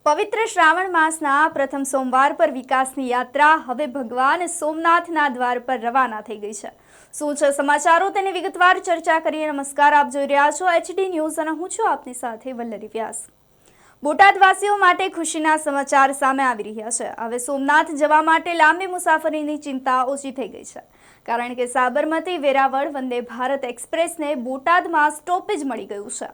પવિત્ર શ્રાવણ માસના પ્રથમ સોમવાર પર વિકાસની યાત્રા હવે ભગવાન સોમનાથના દ્વાર પર રવાના થઈ ગઈ છે। શું છે સમાચારો તેની વિગતવાર ચર્ચા કરીએ। નમસ્કાર, આપ જોઈ રહ્યા છો HD ન્યૂઝ અને હું છું આપની સાથે વલ્લરી વ્યાસ। બોટાદવાસીઓ માટે ખુશીના સમાચાર સામે આવી રહ્યા છે। હવે સોમનાથ જવા માટે લાંબી મુસાફરીની ચિંતા ઓછી થઈ ગઈ છે, કારણ કે સાબરમતી વેરાવળ વંદે ભારત એક્સપ્રેસને બોટાદમાં સ્ટોપેજ મળી ગયું છે।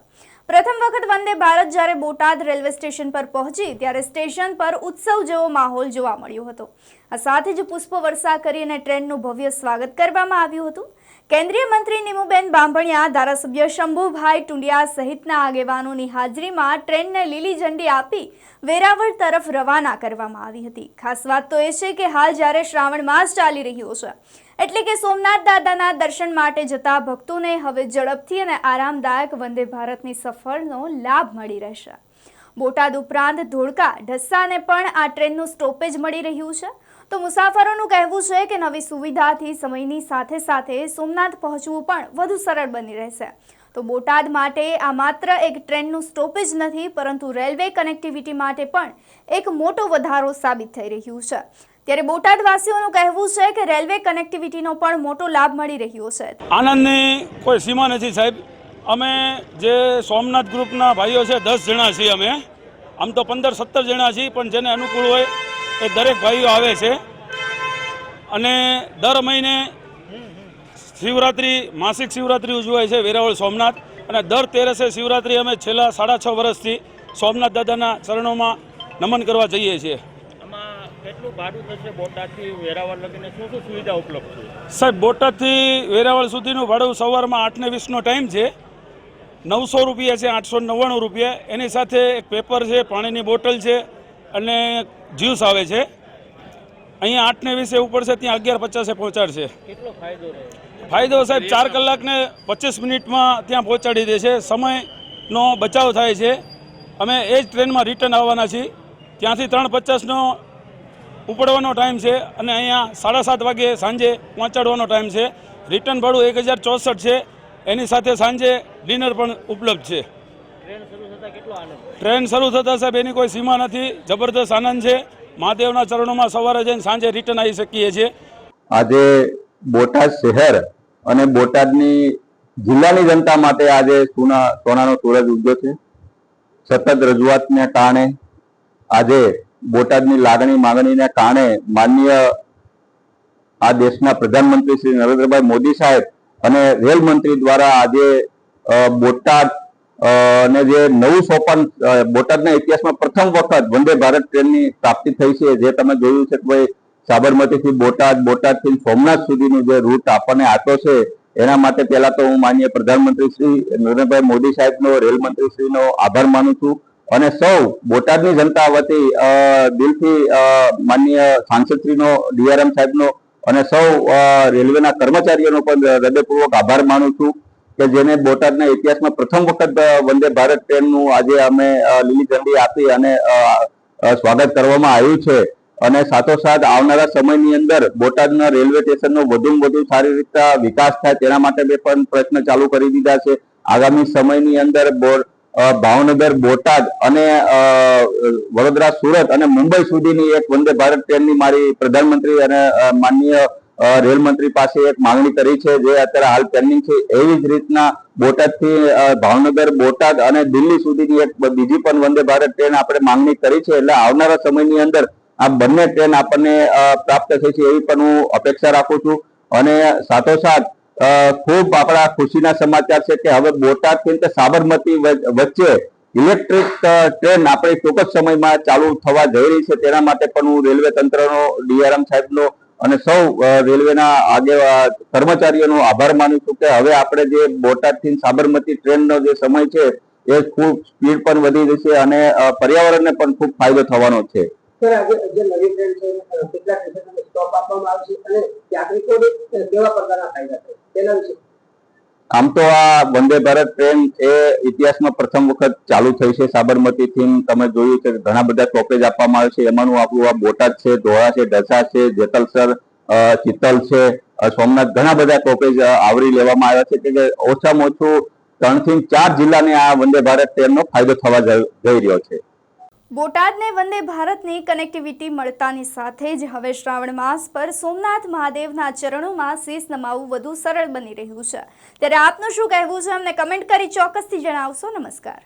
પ્રથમ વખત વંદે ભારત જ્યારે બોટાદ રેલવે સ્ટેશન પર પહોંચી ત્યારે સ્ટેશન પર ઉત્સવ જેવો માહોલ જોવા મળ્યો હતો। આ સાથે જ પુષ્પવર્ષા કરી અને ટ્રેનનું ભવ્ય સ્વાગત કરવામાં આવ્યું હતું। કેન્દ્રીય મંત્રી નીમુબેન બાંભણિયા, ધારાસભ્ય શંભુભાઈ ટુંડિયા સહિતના આગેવાનોની હાજરીમાં ટ્રેનને લીલી ઝંડી આપી વેરાવળ તરફ રવાના કરવામાં આવી હતી। ખાસ વાત તો એ છે કે હાલ જ્યારે શ્રાવણ માસ ચાલી રહ્યો છે, એટલે કે સોમનાથ દાદાના દર્શન માટે જતા ભક્તોને હવે ઝડપથી અને આરામદાયક વંદે ભારતની સફરનો લાભ મળી રહેશે। બોટાદ ઉપરાંત ધોળકા, ઢસાને પણ આ ટ્રેનનું સ્ટોપેજ મળી રહ્યું છે, તો મુસાફરોનું કહેવું છે કે નવી સુવિધાથી સમયની સાથે સાથે સોમનાથ પહોંચવું પણ વધુ સરળ બની રહેશે। તો બોટાદ માટે આ માત્ર એક ટ્રેનનું સ્ટોપેજ નથી, પરંતુ રેલવે કનેક્ટિવિટી માટે પણ એક મોટો વધારો સાબિત થઈ રહ્યું છે। ત્યારે બોટાદવાસીઓનું કહેવું છે કે રેલવે કનેક્ટિવિટીનો પણ મોટો લાભ મળી રહ્યો છે। આનંદની કોઈ સીમા નથી સાહેબ। અમે જે સોમનાથ ગ્રુપના ભાઈઓ છે 10 જણા છીએ। અમે આમ તો 15-17 જણા છીએ, પણ જેને અનુકૂળ હોય એ દરેક ભાઈઓ આવે છે। અને દર મહિને શિવરાત્રિ, માસિક શિવરાત્રિ ઉજવાય છે વેરાવળ સોમનાથ, અને દર 13 શિવરાત્રિ અમે છેલ્લા 6.5 વર્ષથી સોમનાથ દાદાના ચરણોમાં નમન કરવા જઈએ છીએ। કેટલું ભાડું થશે બોટાદથી વેરાવળ લગીને? શું શું સુવિધા ઉપલબ્ધ છે સાહેબ? બોટાદથી વેરાવળ સુધીનું ભાડું સવારમાં 8:20નો ટાઈમ છે, 900 રૂપિયા છે, 899 રૂપિયા। એની સાથે એક પેપર છે, પાણીની બોટલ છે અને જ્યુસ આવે છે। અહીંયા 8:20 ઉપર છે, ત્યાં 11:50 પહોંચાડશે। કેટલો ફાયદો રહે? ફાયદો સાહેબ 4 કલાકને 25 મિનિટમાં ત્યાં પહોંચાડી દે છે, સમયનો બચાવ થાય છે। અમે એ જ ટ્રેનમાં રિટર્ન આવવાના છીએ। ત્યાંથી 3:50નો ઉપડવાનો ટાઈમ છે અને અહીંયા 7:30 વાગે સાંજે પહોંચાડવાનો ટાઈમ છે। રિટર્ન ભાડું 1064 છે। એની સાથે સાંજે ડિનર પણ ઉપલબ્ધ છે। ટ્રેન શરૂ થતાં કેટલો આનંદ? ટ્રેન શરૂ થતાં સાહેબ એની કોઈ સીમા નથી, જબરદસ્ત આનંદ છે। મહાદેવના ચરણોમાં સવારે જઈને સાંજે રિટર્ન આવી શકીએ છીએ। આજે બોટાદ શહેર અને બોટાદની જિલ્લાની જનતા માટે આજે સોનાનો સૂરજ ઉગ્યો છે। સતત રજૂઆતને કારણે, આજે બોટાદની લાગણી માંગણીને કારણે માનનીય આ દેશના પ્રધાનમંત્રી શ્રી નરેન્દ્રભાઈ મોદી સાહેબ અને રેલ મંત્રી દ્વારા આજે બોટાદ ને જે નવું સોપાન, બોટાદના ઇતિહાસમાં પ્રથમ વખત વંદે ભારત ટ્રેનની પ્રાપ્તિ થઈ છે। જે તમે જોયું છે કે ભાઈ સાબરમતીથી બોટાદ, બોટાદથી સોમનાથ સુધીનું જે રૂટ આપણને આપ્યો છે, એના માટે પહેલા તો હું માનનીય પ્રધાનમંત્રી શ્રી નરેન્દ્રભાઈ મોદી સાહેબનો, રેલ મંત્રી શ્રીનો આભાર માનું છું। અને સૌ બોટાદની જનતા વતી દિલથી માનનીય સાંસદશ્રીનો, DRM સાહેબનો અને સૌ રેલવેના કર્મચારીઓનો પણ હૃદયપૂર્વક આભાર માનું છું કે જેને બોટાદના ઇતિહાસમાં પ્રથમ વખત વંદે ભારત ટ્રેનનું આજે અમે લીલી ઝંડી આપી અને સ્વાગત કરવામાં આવ્યું છે। અને સાથોસાથ આવનારા સમયની અંદર બોટાદના રેલવે સ્ટેશનનો વધુમાં વધુ સારી રીતે વિકાસ થાય તેના માટે પણ પ્રયત્ન ચાલુ કરી દીધા છે। આગામી સમયની અંદર ભાવનગર, બોટાદ અને વડોદરા, સુરત અને મુંબઈ સુધીની એક વંદે ભારત ટ્રેનની મારી પ્રધાનમંત્રી અને માનનીય રેલ મંત્રી પાસે એક માંગણી કરી છે, જે અત્યારે હાલ પેન્ડિંગ છે। એવી જ રીતના બોટાદથી ભાવનગર, બોટાદ અને દિલ્હી સુધીની એક બીજી પણ વંદે ભારત ટ્રેન આપણે માંગણી કરી છે। એટલે આવનારા સમયની અંદર આ બંને ટ્રેન આપણને પ્રાપ્ત થઈ છે એવી પણ હું અપેક્ષા રાખું છું। અને સાથોસાથ ખૂબ આપણા ખુશીના સમાચાર છે કે હવે બોટાદથી સાબરમતી વચ્ચે ઇલેક્ટ્રિક ટ્રેન આપણે ચોક્કસ સમયમાં ચાલુ થવા જઈ રહી છે। તેના માટે પણ હું રેલવે તંત્રનો, DRM સાહેબનો અને સૌ રેલવેના કર્મચારીઓનો આભાર માનું છું કે હવે આપણે જે બોટાદથી સાબરમતી ટ્રેનનો જે સમય છે એ ખૂબ સ્પીડ પણ વધી જશે અને પર્યાવરણને પણ ખૂબ ફાયદો થવાનો છે। આમ તો આ વંદે ભારત ટ્રેન એ ઇતિહાસમાં પ્રથમ વખત ચાલુ થઈ છે સાબરમતીથી। તમે જોયું કે ઘણા બધા સ્ટોપેજ આપવામાં આવે છે, એમાંનું આપણું આ બોટાદ છે, ધોળા છે, ઢસા છે, જેતલસર, ચિત્તલ છે, સોમનાથ, ઘણા બધા સ્ટોપેજ આવરી લેવામાં આવ્યા છે કે ઓછામાં ઓછું 3 થી 4 જિલ્લાને આ વંદે ભારત ટ્રેનનો ફાયદો થવા જઈ રહ્યો છે। બોટાદને વંદે ભારતની કનેક્ટિવિટી મળતાની સાથે જ હવે શ્રાવણ માસ પર સોમનાથ મહાદેવના ચરણોમાં શીશ નમાવવું વધુ સરળ બની રહ્યું છે. ત્યારે આપનું શું કહેવું છે અમને કમેન્ટ કરી ચોક્કસથી જણાવશો. નમસ્કાર.